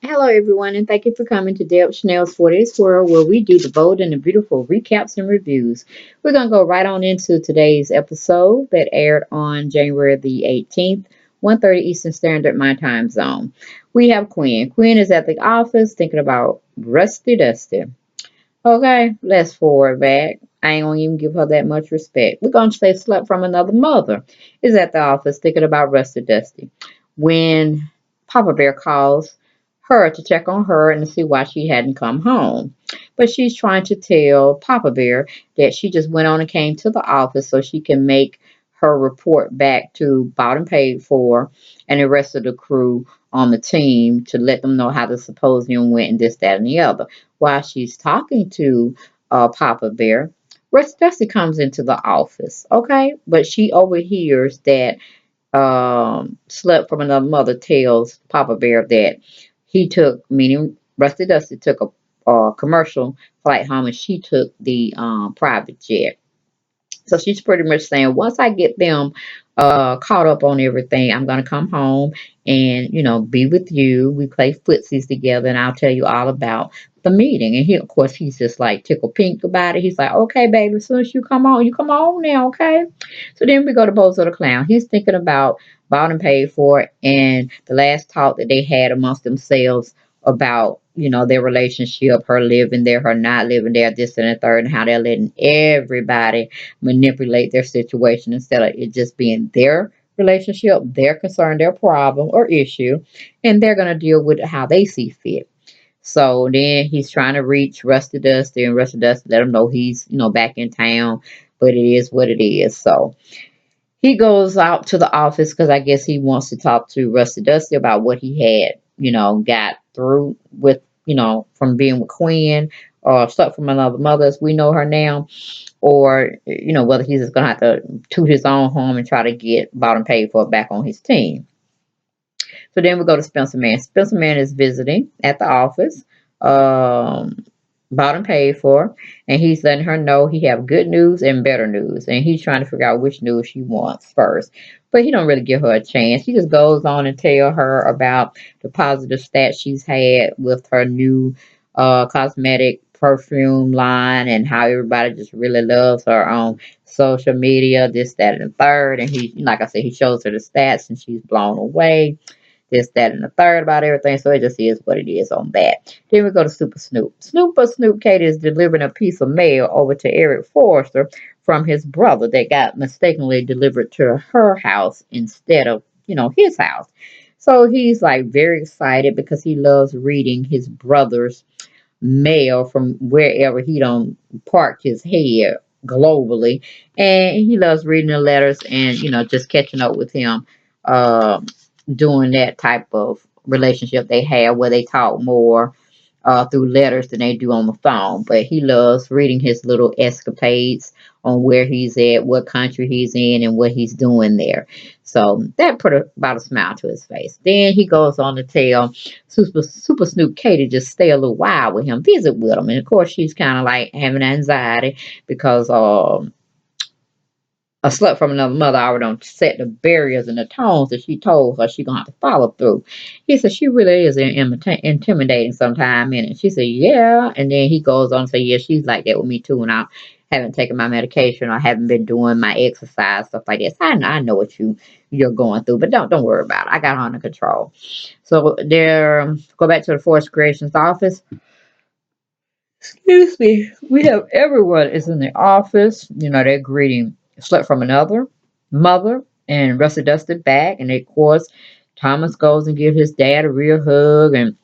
Hello, everyone, and thank you for coming to Deb Chanel's 40s World, where we do the bold and the beautiful recaps and reviews. We're going to go right on into today's episode that aired on January the 18th, 1:30 Eastern Standard, my time zone. We have Quinn. Quinn is at the office thinking about Rusty Dusty. Okay, let's forward back. I ain't gonna even give her that much respect. We're gonna say slept from another mother. Is at the office thinking about Rusty Dusty. When Papa Bear calls her to check on her and to see why she hadn't come home. But she's trying to tell Papa Bear that she just went on and came to the office so she can make her report back to Bought and Paid For and the rest of the crew on the team to let them know how the symposium went and this, that, and the other. While she's talking to Papa Bear, Rusty Dusty comes into the office, okay? But she overhears that Slut from Another Mother tells Papa Bear that he took, meaning Rusty Dusty took a commercial flight home and she took the private jet. So she's pretty much saying, once I get them caught up on everything, I'm gonna come home and be with you. We play footsies together, and I'll tell you all about the meeting. And he, of course, he's just like tickle pink about it. He's like, okay, baby, as soon as you come on now, okay. So then we go to Bozo the Clown. He's thinking about bought and paid for, and the last talk that they had amongst themselves about their relationship, her living there, her not living there, this and the third, and how they're letting everybody manipulate their situation instead of it just being their relationship, their concern, their problem or issue, and they're going to deal with it how they see fit. So then he's trying to reach Rusty Dusty, and Rusty Dusty let him know he's back in town, but it is what it is. So he goes out to the office because I guess he wants to talk to Rusty Dusty about what he had, got through with, from being with Quinn or stuff from another mother as we know her now, or whether he's just gonna have to toot his own home and try to get bought and paid for back on his team. So then we go to Spencer Man. Spencer Man is visiting at the office, um, bought and paid for, and he's letting her know he have good news and better news, and he's trying to figure out which news she wants first. But he don't really give her a chance. He just goes on and tell her about the positive stats she's had with her new cosmetic perfume line and how everybody just really loves her on social media, this, that, and the third. And he, like I said, he shows her the stats and she's blown away this, that, and the third about everything. So it just is what it is on that. Then we go to Super Snoop. Snoop Katie is delivering a piece of mail over to Eric Forrester from his brother that got mistakenly delivered to her house instead of, his house. So he's like very excited because he loves reading his brother's mail from wherever he don't park his head globally. And he loves reading the letters and, just catching up with him. Um Doing that type of relationship they have where they talk more through letters than they do on the phone. But he loves reading his little escapades on where he's at, what country he's in, and what he's doing there. So that put about a smile to his face. Then he goes on to tell Super Snoop K to just stay a little while with him, visit with him. And of course, she's kind of like having anxiety because a slut from another mother already don't set the barriers and the tones that she told her she gonna have to follow through. He said she really is intimidating sometime, and she said yeah, and then he goes on to say yeah, she's like that with me too, and I haven't taken my medication or haven't been doing my exercise stuff like this. I know what you're going through, but don't worry about it. I got her under control. So there, go back to the Force Creations office. Excuse me. We have everyone is in the office. They're greeting Slut from Another Mother and Rusty Dusty back. And of course, Thomas goes and gives his dad a real hug and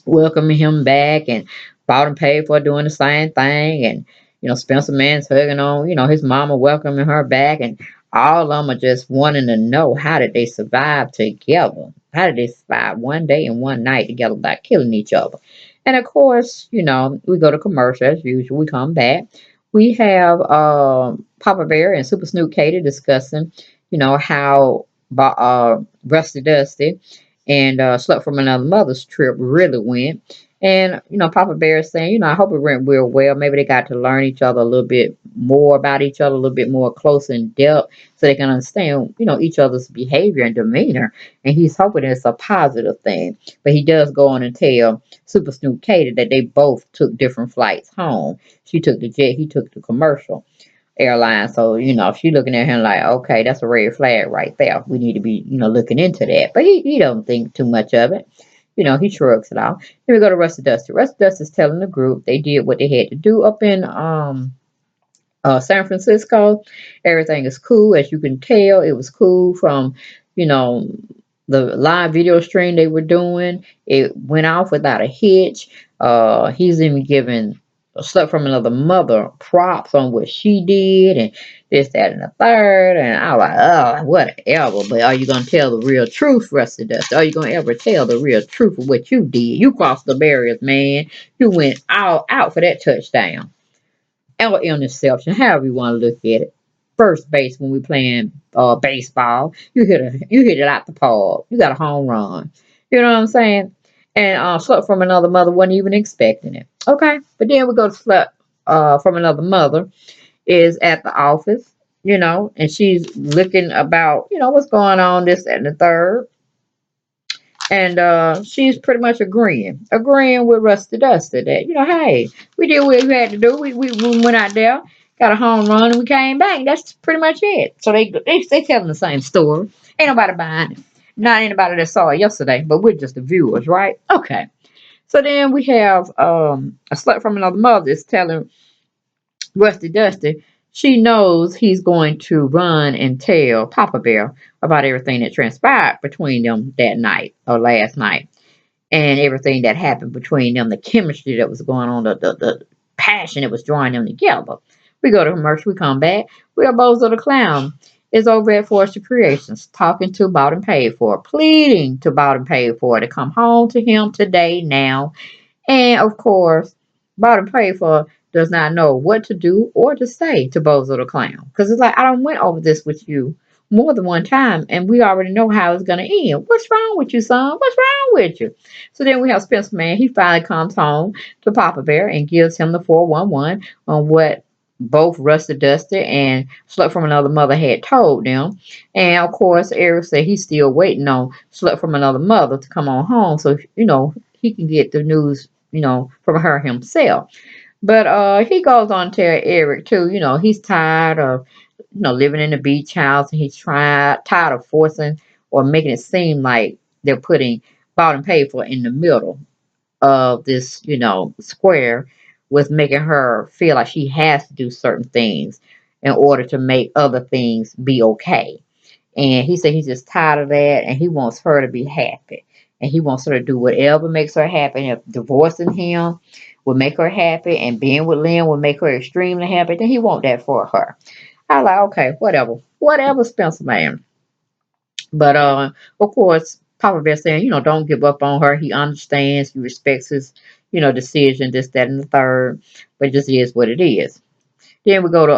welcoming him back and bought and paid for doing the same thing. And, Spencer Man's hugging on, his mama welcoming her back. And all of them are just wanting to know how did they survive together? How did they survive one day and one night together without killing each other? And of course, we go to commercial as usual. We come back. We have Papa Bear and Super Snoop Katie discussing, how Rusty Dusty and Slut from Another Mother's trip really went. And, Papa Bear is saying, I hope it went real well. Maybe they got to learn each other a little bit more about each other, a little bit more close in depth, so they can understand, each other's behavior and demeanor. And he's hoping it's a positive thing. But he does go on and tell Super Snoop Katie that they both took different flights home. She took the jet, he took the commercial airline. So, she looking at him like, okay, that's a red flag right there. We need to be, looking into that. But he don't think too much of it. He shrugs it off. Then we go to Rusty Dusty. Rusty Dusty's telling the group they did what they had to do up in San Francisco. Everything is cool, as you can tell. It was cool from, you know, the live video stream they were doing. It went off without a hitch. He's even giving stuff from another mother props on what she did and this, that, and the third. And I was like, oh, whatever. But are you gonna tell the real truth, Rusty Dust? Are you gonna ever tell the real truth of what you did? You crossed the barriers, man. You went all out for that touchdown or interception, however you want to look at it. First base when we playing baseball, you hit it out the park. You got a home run. You know what I'm saying? And Slut from Another Mother wasn't even expecting it. Okay, but then we go to Slut from Another Mother is at the office, and she's looking about, what's going on, this, that, and the third. And she's pretty much agreeing with Rusty Dusty that, hey, we did what we had to do. We went out there, got a home run, and we came back. That's pretty much it. So they telling the same story. Ain't nobody buying it. Not anybody that saw it yesterday, but we're just the viewers, right? Okay. So then we have a Slut from Another Mother is telling Rusty Dusty she knows he's going to run and tell Papa Bear about everything that transpired between them that night or last night, and everything that happened between them, the chemistry that was going on, the passion that was drawing them together. We go to commercial, we come back. We are Bozo the Clown is over at Forrester Creations talking to Bought and Paid For, pleading to Bought and Paid For to come home to him today now. And of course, Bottom Pray for does not know what to do or to say to Bozo the Clown. Because it's like, I done went over this with you more than one time, and we already know how it's going to end. What's wrong with you, son? What's wrong with you? So then we have Spencer Man. He finally comes home to Papa Bear and gives him the 411 on what both Rusty Dusty and Slut from Another Mother had told them. And of course, Eric said he's still waiting on Slut from Another Mother to come on home so, he can get the news, from her himself. But he goes on to tell Eric too, he's tired of, living in the beach house, and he's tired of forcing or making it seem like they're putting bought and paid for in the middle of this, square, with making her feel like she has to do certain things in order to make other things be okay. And he said he's just tired of that, and he wants her to be happy. And he wants her to do whatever makes her happy. And if divorcing him will make her happy and being with Lynn will make her extremely happy, then he want that for her. I like, okay, whatever. Whatever, Spencer Man. But of course, Papa Bear saying, don't give up on her. He understands, he respects his, decision, this, that, and the third. But it just is what it is. Then we go to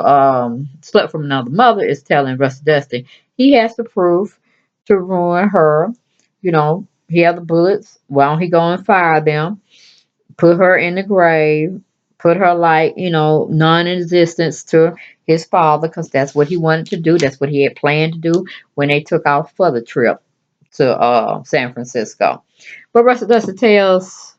Slut from Another Mother is telling Rusty Dusty he has the proof to ruin her. He has the bullets. Why don't he go and fire them? Put her in the grave. Put her like, non-existence to his father, because that's what he wanted to do. That's what he had planned to do when they took off for the trip to San Francisco. But Rusty Dusty tells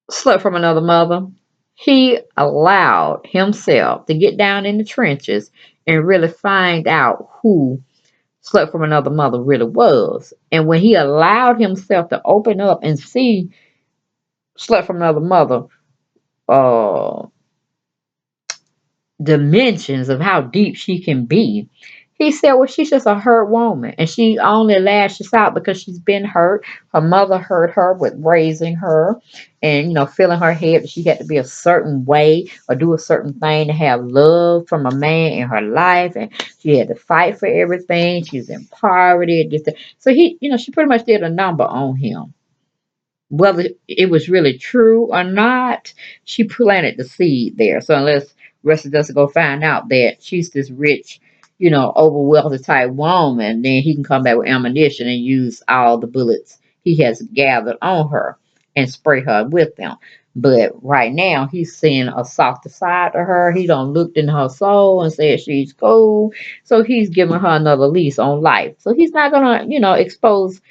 Slut from Another Mother, he allowed himself to get down in the trenches and really find out who Slut from Another Mother really was. And when he allowed himself to open up and see Slut from Another Mother, uh, dimensions of how deep she can be. He said, well, she's just a hurt woman, and she only lashes out because she's been hurt. Her mother hurt her with raising her and, filling her head that she had to be a certain way or do a certain thing to have love from a man in her life. And she had to fight for everything. She was in poverty. And this, so she pretty much did a number on him. Whether it was really true or not, she planted the seed there. So unless Rusty doesn't go find out that she's this rich, over wealthy type woman, then he can come back with ammunition and use all the bullets he has gathered on her and spray her with them. But right now, he's seeing a softer side to her. He done looked in her soul and said she's cool. So he's giving her another lease on life. So he's not gonna, expose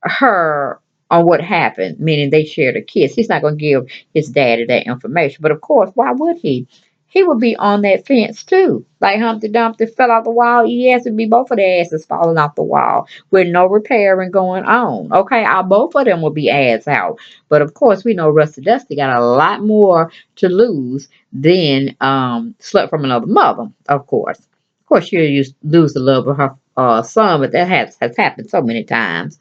her on what happened, meaning they shared a kiss. He's not going to give his daddy that information. But of course, why would he? He would be on that fence too. Like Humpty Dumpty fell off the wall. Yes, it'd be both of their asses falling off the wall with no repairing going on. Okay, both of them will be ass out. But of course, we know Rusty Dusty got a lot more to lose than Slut from Another Mother, of course. Of course, she'll lose the love of her son, but that has happened so many times.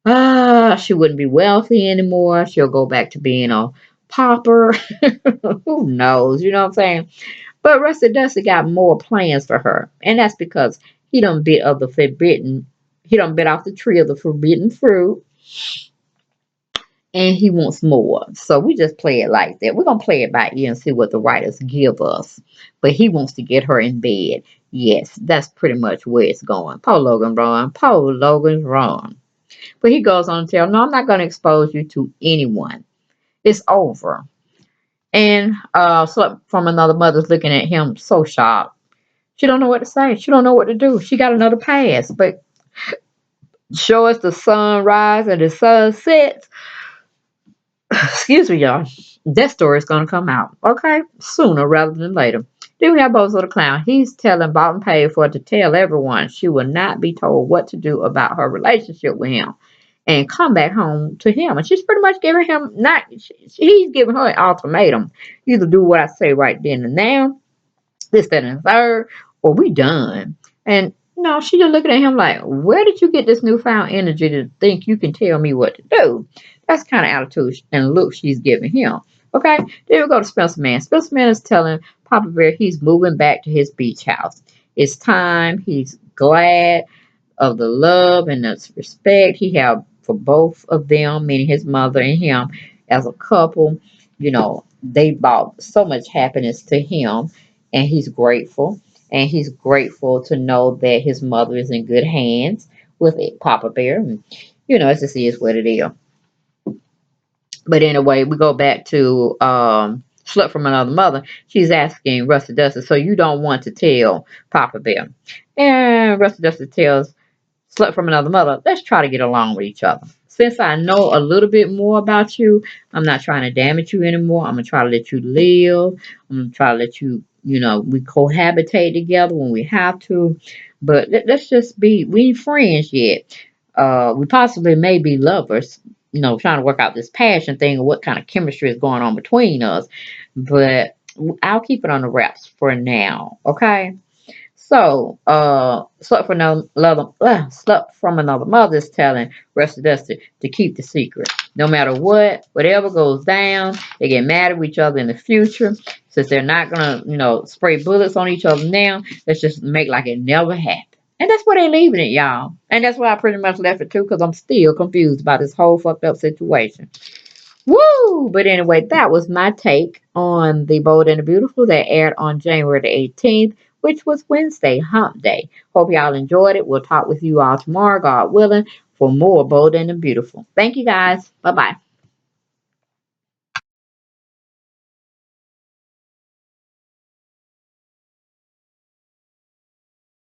She wouldn't be wealthy anymore. She'll go back to being a pauper. Who knows? You know what I'm saying? But Rusty Dusty got more plans for her. And that's because he done bit of the forbidden, he done bit off the tree of the forbidden fruit. And he wants more. So we just play it like that. We're going to play it by ear and see what the writers give us. But he wants to get her in bed. Yes, that's pretty much where it's going. Poor Logan Ron. Poor Logan's wrong. But he goes on to tell, no, I'm not going to expose you to anyone. It's over. And Slut from Another Mother's looking at him so shocked. She don't know what to say. She don't know what to do. She got another pass. But show us the sun rise and the sun sets. Excuse me, y'all. That story is going to come out. Okay? Sooner rather than later. Then we have Bozo the Clown. He's telling Bottom Pay for it to tell everyone she will not be told what to do about her relationship with him. And come back home to him. And she's pretty much giving him he's giving her an ultimatum. Either do what I say right then and now, this, that, and the third, or we done. And no, she just looking at him like, where did you get this newfound energy to think you can tell me what to do? That's the kind of attitude and look she's giving him. Okay, then we go to Spencer Man. Spencer Man is telling Papa Bear he's moving back to his beach house. It's time. He's glad of the love and the respect he had for both of them, meaning his mother and him as a couple. They brought so much happiness to him, and he's grateful. And he's grateful to know that his mother is in good hands with it, Papa Bear. And, it just is what it is. But anyway, we go back to Slut from Another Mother. She's asking Rusty Dusty, so you don't want to tell Papa Bear? And Rusty Dusty tells Slut from Another Mother, let's try to get along with each other. Since I know a little bit more about you, I'm not trying to damage you anymore. I'm going to try to let you live. I'm going to try to let you, we cohabitate together when we have to. But let's just we ain't friends yet. We possibly may be lovers, trying to work out this passion thing or what kind of chemistry is going on between us. But I'll keep it on the wraps for now. Okay. So, Slut from Another Mother is telling Rusty Dusty to keep the secret. No matter whatever goes down, they get mad at each other in the future. Since they're not gonna, spray bullets on each other now, let's just make like it never happened. And that's where they're leaving it, y'all. And that's why I pretty much left it too, because I'm still confused about this whole fucked up situation. Woo! But anyway, that was my take on The Bold and the Beautiful that aired on January the 18th, which was Wednesday, Hump Day. Hope y'all enjoyed it. We'll talk with you all tomorrow, God willing, for more Bold and the Beautiful. Thank you guys. Bye bye.